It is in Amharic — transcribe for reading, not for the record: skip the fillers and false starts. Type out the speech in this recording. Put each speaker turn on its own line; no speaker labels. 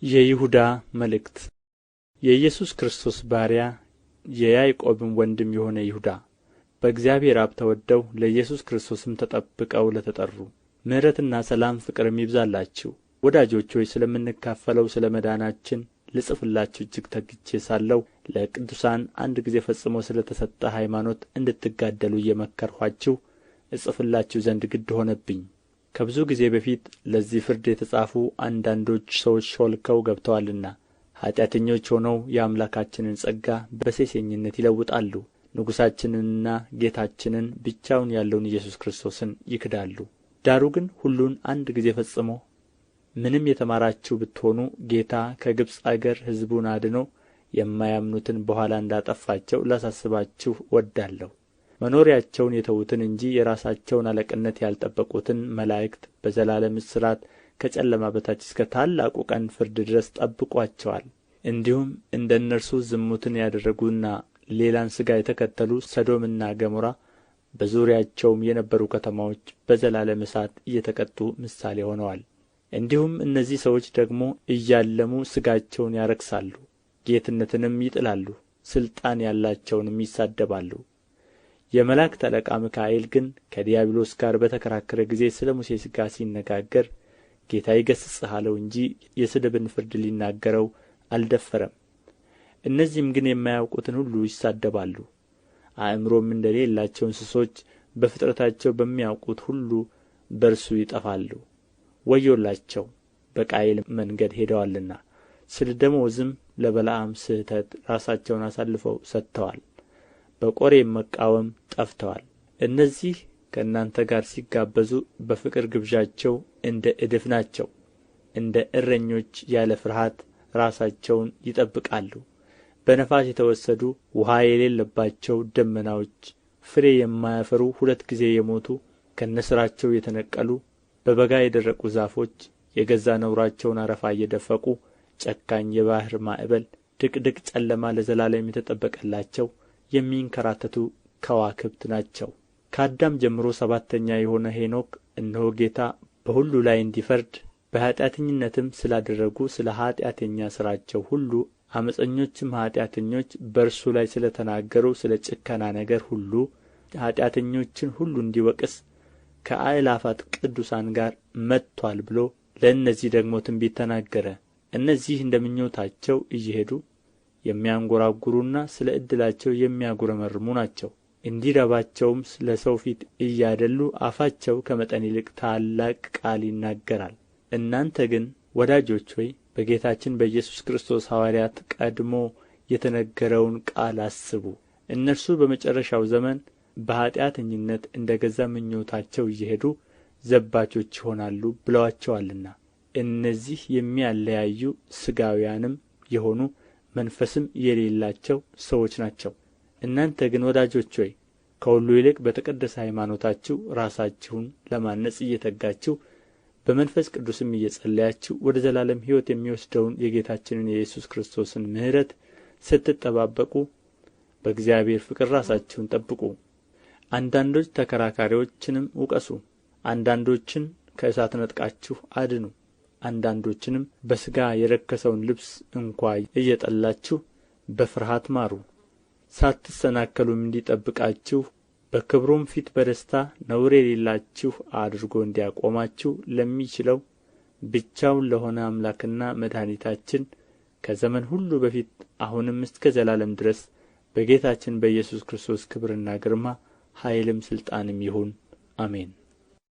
የይሁዳ መልእክት። የኢየሱስ ክርስቶስ ባሪያ የያዕቆብም ወንድም የሆነ ይሁዳ፣ በእግዚአብሔር አብ ተወደው ለኢየሱስ ክርስቶስም ተጠብቀው ለተጠሩ ምሕረትና ሰላም ፍቅርም ይብዛላችሁ። ወዳጆች ሆይ ስለምንካፈለው ስለ መዳናችን ልጽፍላችሁ እጅግ ተግቼ ሳለሁ ለቅዱሳን አንድ ጊዜ ፈጽሞ ስለ ተሰጠ ሃይማኖት እንድትጋደሉ እየመከርኋችሁ እጽፍላችሁ ዘንድ ግድ ሆነብኝ። ከብዙ ጊዜ በፊት ለዚህ ፍርድ የተጻፉ አንዳንዶች ሰዎች ሾልከው ገብተዋልና ኃጢአተኞች ሆነው የአምላካችንን ጸጋ በሴሰኝነት ይለውጣሉ፣ ንጉሣችንንና ጌታችንን ብቻውን ያለውን ኢየሱስ ክርስቶስን ይክዳሉ። ዳሩ ግን ሁሉን አንድ ጊዜ ፈጽሞ ምንም የተማራችሁ ብትሆኑ ጌታ ከግብፅ አገር ሕዝቡን አድኖ የማያምኑትን በኋላ እንዳጠፋቸው ላሳስባችሁ እወዳለሁ። መኖሪያቸውን የተዉትን እንጂ የራሳቸውን አለቅነት ያልጠበቁትን መላእክት በዘላለም እስራት ከጨለማ በታች እስከ ታላቁ ቀን ፍርድ ድረስ ጠብቆአቸዋል። እንዲሁም እንደ እነርሱ ዝሙትን ያደረጉና ሌላን ሥጋ የተከተሉ ሰዶምና ገሞራ በዙሪያቸውም የነበሩ ከተማዎች በዘላለም እሳት እየተቀጡ ምሳሌ ሆነዋል። እንዲሁም እነዚህ ሰዎች ደግሞ እያለሙ ሥጋቸውን ያረክሳሉ፣ ጌትነትንም ይጥላሉ፣ ሥልጣን ያላቸውንም ይሳደባሉ። የመላእክት አለቃ ሚካኤል ግን ከዲያብሎስ ጋር በተከራከረ ጊዜ ስለ ሙሴ ሥጋ ሲነጋገር ጌታ ይገሥጽህ አለው እንጂ የስድብን ፍርድ ሊናገረው አልደፈረም። እነዚህም ግን የማያውቁትን ሁሉ ይሳደባሉ። አእምሮም እንደሌላቸው እንስሶች በፍጥረታቸው በሚያውቁት ሁሉ በእርሱ ይጠፋሉ። ወዮላቸው! በቃየል መንገድ ሄደዋልና ስለ ደመወዝም ለበለዓም ስሕተት ራሳቸውን አሳልፈው ሰጥተዋል። በቆሬም መቃወም ጠፍተዋል። እነዚህ ከእናንተ ጋር ሲጋበዙ በፍቅር ግብዣቸው እንደ እድፍ ናቸው። እንደ እረኞች ያለ ፍርሃት ራሳቸውን ይጠብቃሉ። በነፋስ የተወሰዱ ውኃ የሌለባቸው ደመናዎች፣ ፍሬ የማያፈሩ ሁለት ጊዜ የሞቱ ከነሥራቸው የተነቀሉ በበጋ የደረቁ ዛፎች፣ የገዛ ነውራቸውን አረፋ እየደፈቁ ጨካኝ የባሕር ማዕበል፣ ድቅድቅ ጨለማ ለዘላለም የተጠበቀላቸው የሚንከራተቱ ከዋክብት ናቸው። ከአዳም ጀምሮ ሰባተኛ የሆነ ሄኖክ እነሆ ጌታ በሁሉ ላይ እንዲፈርድ በኃጢአተኝነትም ስላደረጉ ስለ ኃጢአተኛ ሥራቸው ሁሉ ዓመፀኞችም ኃጢአተኞች በእርሱ ላይ ስለ ተናገሩ ስለ ጭከና ነገር ሁሉ ኃጢአተኞችን ሁሉ እንዲወቅስ ከአእላፋት ቅዱሳን ጋር መጥቶአል ብሎ ለእነዚህ ደግሞ ትንቢት ተናገረ። እነዚህ እንደ ምኞታቸው እየሄዱ የሚያንጐራጕሩና ስለ ዕድላቸው የሚያጕረመርሙ ናቸው። እንዲረባቸውም ለሰው ፊት እያደሉ አፋቸው ከመጠን ይልቅ ታላቅ ቃል ይናገራል። እናንተ ግን ወዳጆች ሆይ በጌታችን በኢየሱስ ክርስቶስ ሐዋርያት ቀድሞ የተነገረውን ቃል አስቡ። እነርሱ በመጨረሻው ዘመን በኃጢአተኝነት እንደ ገዛ ምኞታቸው እየሄዱ ዘባቾች ይሆናሉ ብለዋቸዋልና። እነዚህ የሚያለያዩ ሥጋውያንም የሆኑ መንፈስም የሌላቸው ሰዎች ናቸው። እናንተ ግን ወዳጆች ሆይ ከሁሉ ይልቅ በተቀደሰ ሃይማኖታችሁ ራሳችሁን ለማነጽ እየተጋችሁ በመንፈስ ቅዱስም እየጸለያችሁ ወደ ዘላለም ሕይወት የሚወስደውን የጌታችንን የኢየሱስ ክርስቶስን ምሕረት ስትጠባበቁ በእግዚአብሔር ፍቅር ራሳችሁን ጠብቁ። አንዳንዶች ተከራካሪዎችንም ውቀሱ፣ አንዳንዶችን ከእሳት ነጥቃችሁ አድኑ፣ አንዳንዶችንም በሥጋ የረከሰውን ልብስ እንኳ እየጠላችሁ በፍርሃት ማሩ። ሳትሰናከሉም እንዲጠብቃችሁ በክብሩም ፊት በደስታ ነውር የሌላችሁ አድርጎ እንዲያቆማችሁ ለሚችለው ብቻውን ለሆነ አምላክና መድኃኒታችን ከዘመን ሁሉ በፊት አሁንም እስከ ዘላለም ድረስ በጌታችን በኢየሱስ ክርስቶስ ክብርና ግርማ ኃይልም ሥልጣንም ይሁን፣ አሜን።